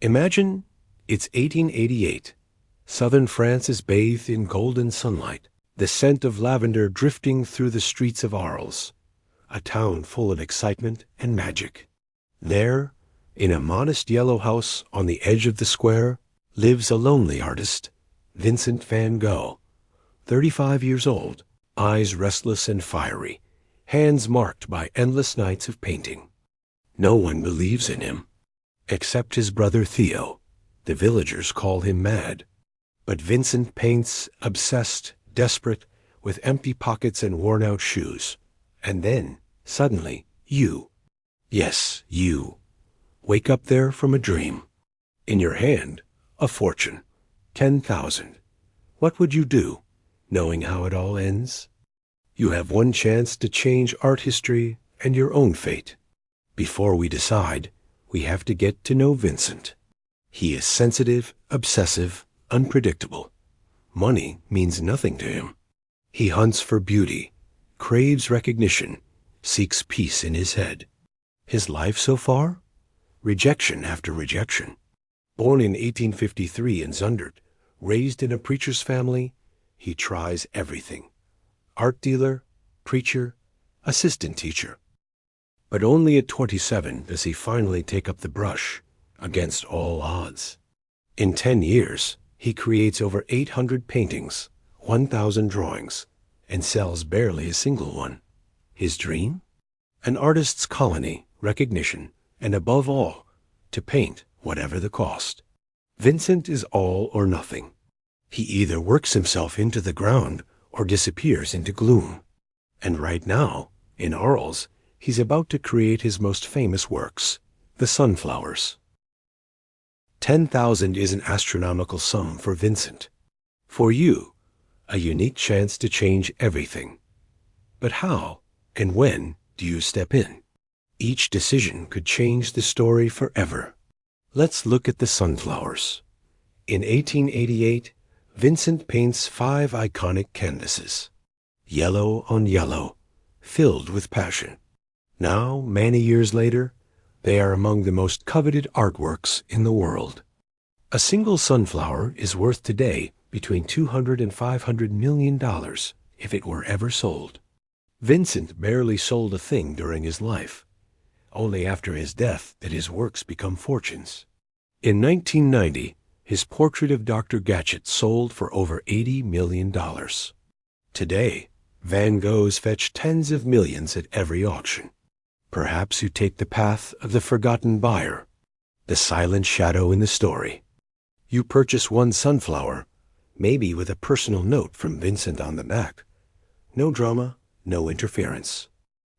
Imagine it's 1888. Southern France is bathed in golden sunlight, the scent of lavender drifting through the streets of Arles, a town full of excitement and magic. There, in a modest yellow house on the edge of the square, lives a lonely artist, Vincent van Gogh, 35 years old, eyes restless and fiery, hands marked by endless nights of painting. No one believes in him, except his brother Theo. The villagers call him mad. But Vincent paints, obsessed, desperate, with empty pockets and worn-out shoes. And then, suddenly, you, yes, you, wake up there from a dream. In your hand, a fortune, 10,000. What would you do, knowing how it all ends? You have one chance to change art history and your own fate. Before we decide, we have to get to know Vincent. He is sensitive, obsessive, unpredictable. Money means nothing to him. He hunts for beauty, craves recognition, seeks peace in his head. His life so far? Rejection after rejection. Born in 1853 in Zundert, raised in a preacher's family, he tries everything. Art dealer, preacher, assistant teacher. But only at 27 does he finally take up the brush, against all odds. In 10 years, he creates over 800 paintings, 1,000 drawings, and sells barely a single one. His dream? An artist's colony, recognition, and above all, to paint whatever the cost. Vincent is all or nothing. He either works himself into the ground or disappears into gloom. And right now, in Arles, he's about to create his most famous works, the sunflowers. 10,000 is an astronomical sum for Vincent. For you, a unique chance to change everything. But how and when do you step in? Each decision could change the story forever. Let's look at the sunflowers. In 1888, Vincent paints 5 iconic canvases, yellow on yellow, filled with passion. Now, many years later, they are among the most coveted artworks in the world. A single sunflower is worth today between $200 and $500 million if it were ever sold. Vincent barely sold a thing during his life. Only after his death did his works become fortunes. In 1990, his portrait of Dr. Gatchet sold for over $80 million. Today, Van Goghs fetch tens of millions at every auction. Perhaps you take the path of the forgotten buyer, the silent shadow in the story. You purchase one sunflower, maybe with a personal note from Vincent on the back. No drama, no interference.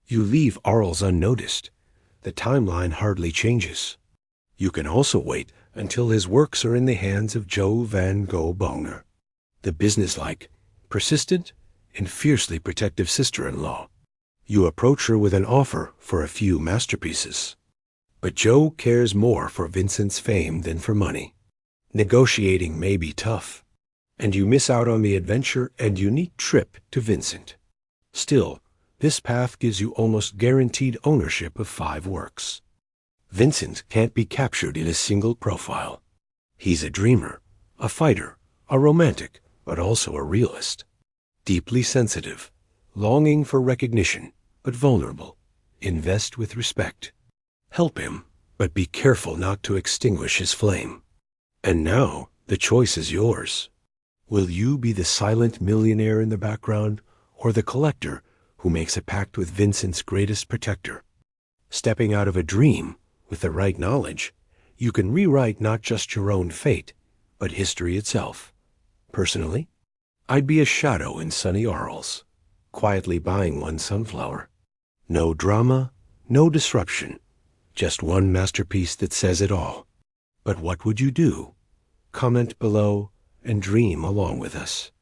You leave Arles unnoticed. The timeline hardly changes. You can also wait until his works are in the hands of Jo van Gogh Bonger, the businesslike, persistent, and fiercely protective sister-in-law. You approach her with an offer for a few masterpieces. But Jo cares more for Vincent's fame than for money. Negotiating may be tough, and you miss out on the adventure and unique trip to Vincent. Still, this path gives you almost guaranteed ownership of 5 works. Vincent can't be captured in a single profile. He's a dreamer, a fighter, a romantic, but also a realist. Deeply sensitive, longing for recognition, but vulnerable. Invest with respect. Help him, but be careful not to extinguish his flame. And now, the choice is yours. Will you be the silent millionaire in the background, or the collector who makes a pact with Vincent's greatest protector? Stepping out of a dream, with the right knowledge, you can rewrite not just your own fate, but history itself. Personally, I'd be a shadow in sunny Arles, quietly buying one sunflower. No drama, no disruption, just one masterpiece that says it all. But what would you do? Comment below and dream along with us.